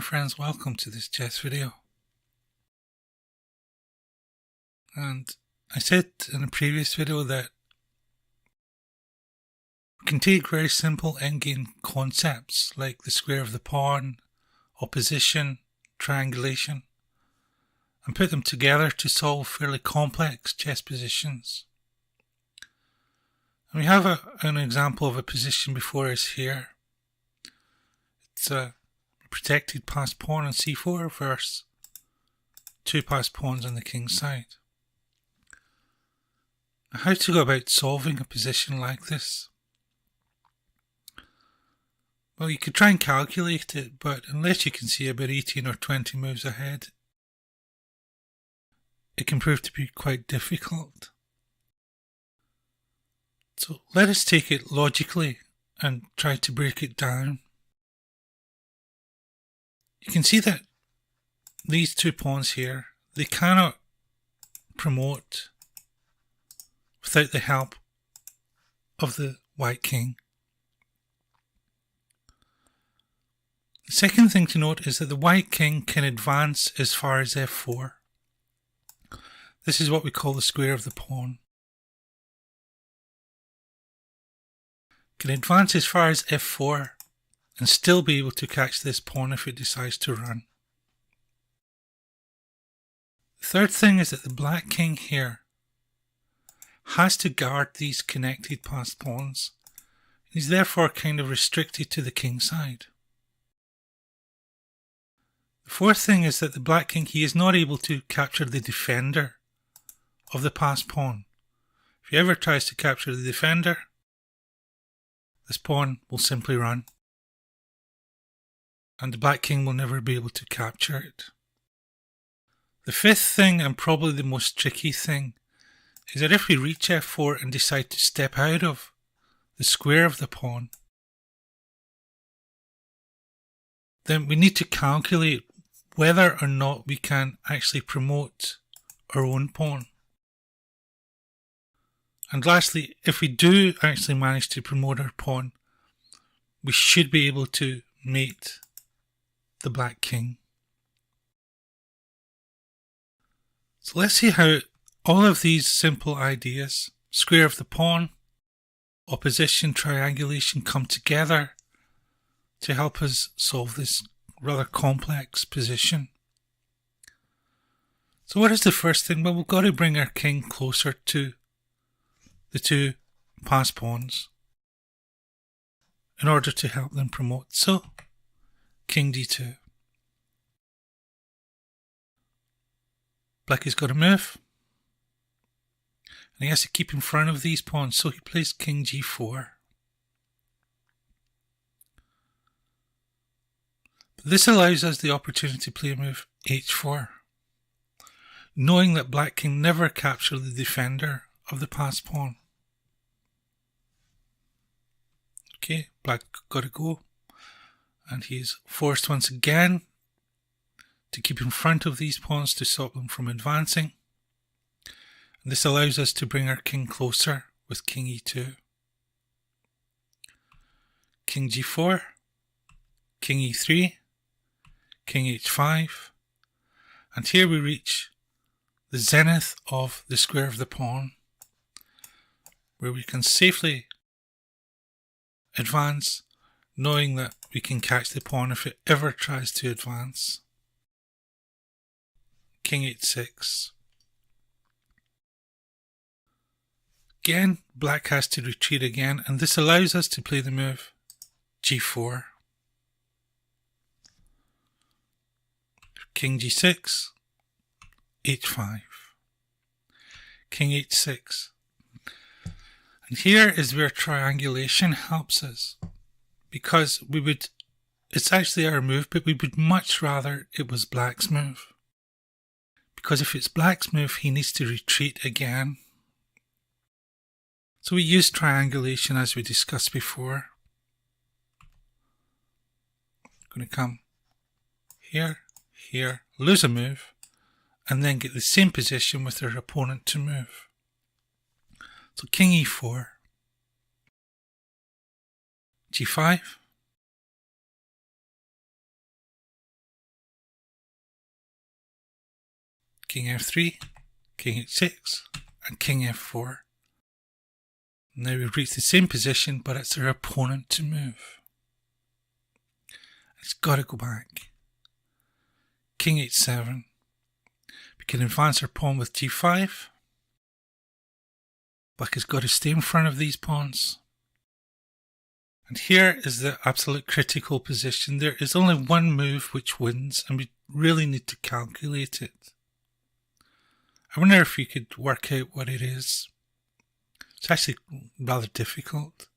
friends, welcome to this chess video. And I said in a previous video that we can take very simple endgame concepts like the square of the pawn, opposition, triangulation, and put them together to solve fairly complex chess positions. And we have an example of a position before us here. It's a protected passed pawn on c4 versus two passed pawns on the king's side. Now, how to go about solving a position like this? Well, you could try and calculate it, but unless you can see about 18 or 20 moves ahead, it can prove to be quite difficult. So let us take it logically and try to break it down. You can see that these two pawns here, they cannot promote without the help of the white king. The second thing to note is that the white king can advance as far as f4. This is what we call the square of the pawn. Can advance as far as f4 and still be able to catch this pawn if it decides to run. The third thing is that the black king here has to guard these connected passed pawns. He's therefore kind of restricted to the king side. The fourth thing is that the black king, he is not able to capture the defender of the passed pawn. If he ever tries to capture the defender, this pawn will simply run, and the black king will never be able to capture it. The fifth thing, and probably the most tricky thing, is that if we reach f4 and decide to step out of the square of the pawn, then we need to calculate whether or not we can actually promote our own pawn. And lastly, if we do actually manage to promote our pawn, we should be able to mate the black king. So let's see how all of these simple ideas, square of the pawn, opposition, triangulation, come together to help us solve this rather complex position. So what is the first thing? Well, we've got to bring our king closer to the two passed pawns in order to help them promote. So, king d2. Black has got to move, and he has to keep in front of these pawns, so he plays king g4. But this allows us the opportunity to play a move h4, knowing that black can never capture the defender of the passed pawn. Okay, black got to go, and he's forced once again to keep in front of these pawns to stop them from advancing. And this allows us to bring our king closer with king e2. King g4, king e3, king h5, and here we reach the zenith of the square of the pawn, where we can safely advance, knowing that we can catch the pawn if it ever tries to advance. King h6. Again, black has to retreat again, and this allows us to play the move g4. King g6, h5, king h6. And here is where triangulation helps us, because it's actually our move, but we would much rather it was black's move. Because if it's black's move, he needs to retreat again. So we use triangulation as we discussed before. I'm going to come here, here, lose a move, and then get the same position with our opponent to move. So king e4, g5, king f3, king h6, and king f4. Now we've reached the same position, but it's our opponent to move. It's got to go back. King h7. We can advance our pawn with g5. Black has got to stay in front of these pawns. And here is the absolute critical position. There is only one move which wins, and we really need to calculate it. I wonder if you could work out what it is. It's actually rather difficult.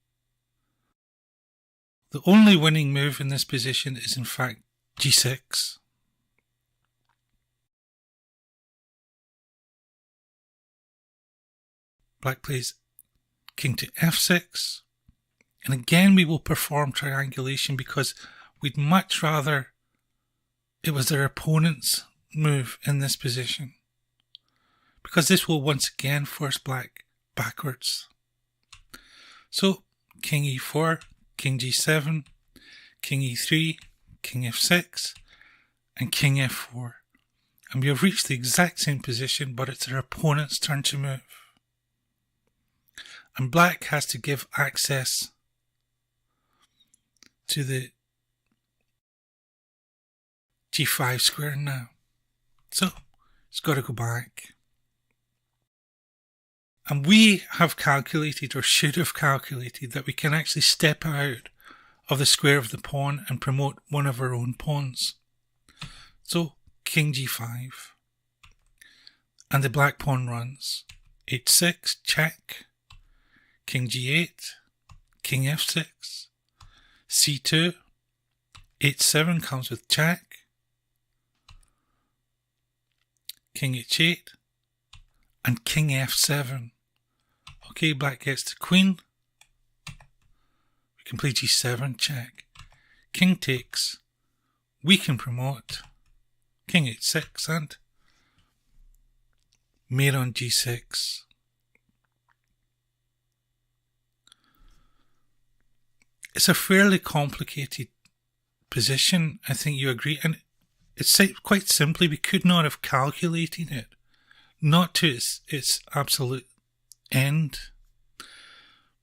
The only winning move in this position is in fact g6. Black plays king to f6. And again we will perform triangulation because we'd much rather it was their opponent's move in this position. Because this will once again force black backwards. So king e4, king g7, king e3, king f6, and king f4. And we have reached the exact same position, but it's their opponent's turn to move. And black has to give access to the g5 square now. So it's got to go back. And we have calculated, or should have calculated, that we can actually step out of the square of the pawn and promote one of our own pawns. So king g5. And the black pawn runs h6, check, king g8, king f6, c2, h7 comes with check, king h8, and king f7. Okay, black gets the queen. We can play g7, check. King takes. We can promote. King h6 and mate on g6. It's a fairly complicated position, I think you agree, and it's quite simply we could not have calculated it, not to its absolute end.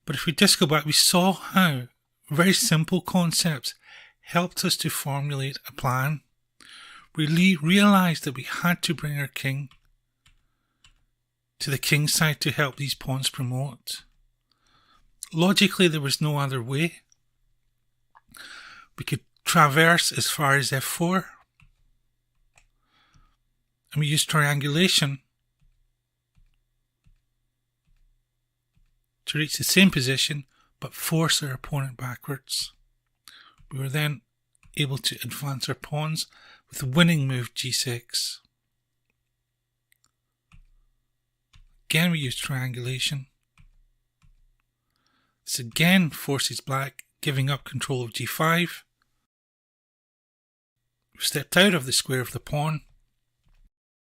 But if we just go back, we saw how very simple concepts helped us to formulate a plan. We realised that we had to bring our king to the king side to help these pawns promote. Logically, there was no other way. We could traverse as far as f4, and we used triangulation to reach the same position but force our opponent backwards. We were then able to advance our pawns with the winning move g6. Again we use triangulation. This again forces black giving up control of g5. We've stepped out of the square of the pawn,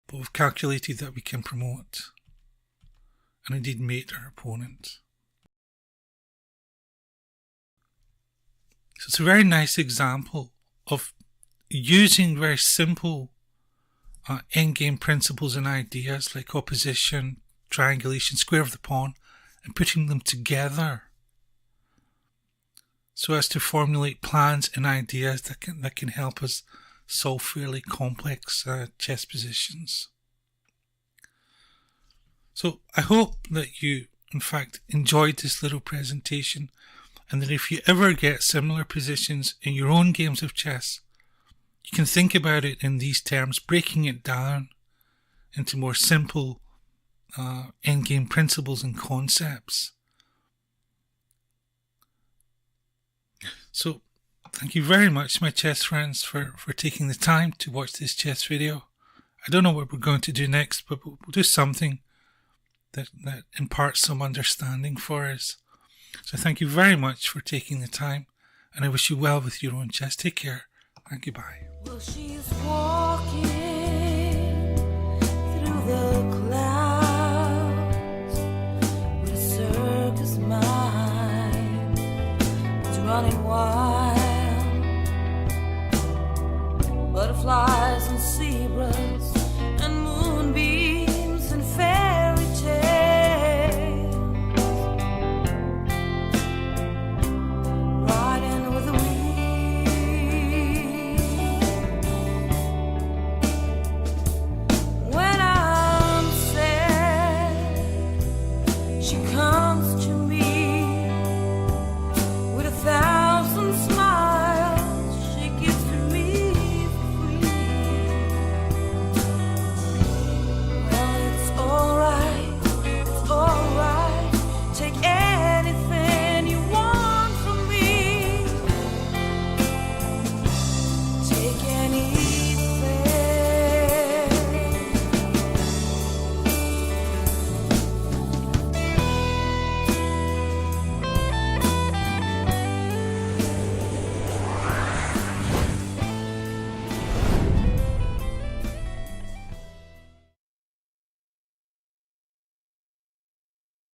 but we've calculated that we can promote and indeed mate our opponent. So it's a very nice example of using very simple endgame principles and ideas like opposition, triangulation, square of the pawn, and putting them together so as to formulate plans and ideas that can help us solve fairly complex chess positions. So I hope that you in fact enjoyed this little presentation, and that if you ever get similar positions in your own games of chess, you can think about it in these terms, breaking it down into more simple endgame principles and concepts. So thank you very much, my chess friends, for taking the time to watch this chess video. I don't know what we're going to do next, but we'll do something that imparts some understanding for us. So thank you very much for taking the time, and I wish you well with your own chess. Take care. Thank you. Bye. Well, she's walking through the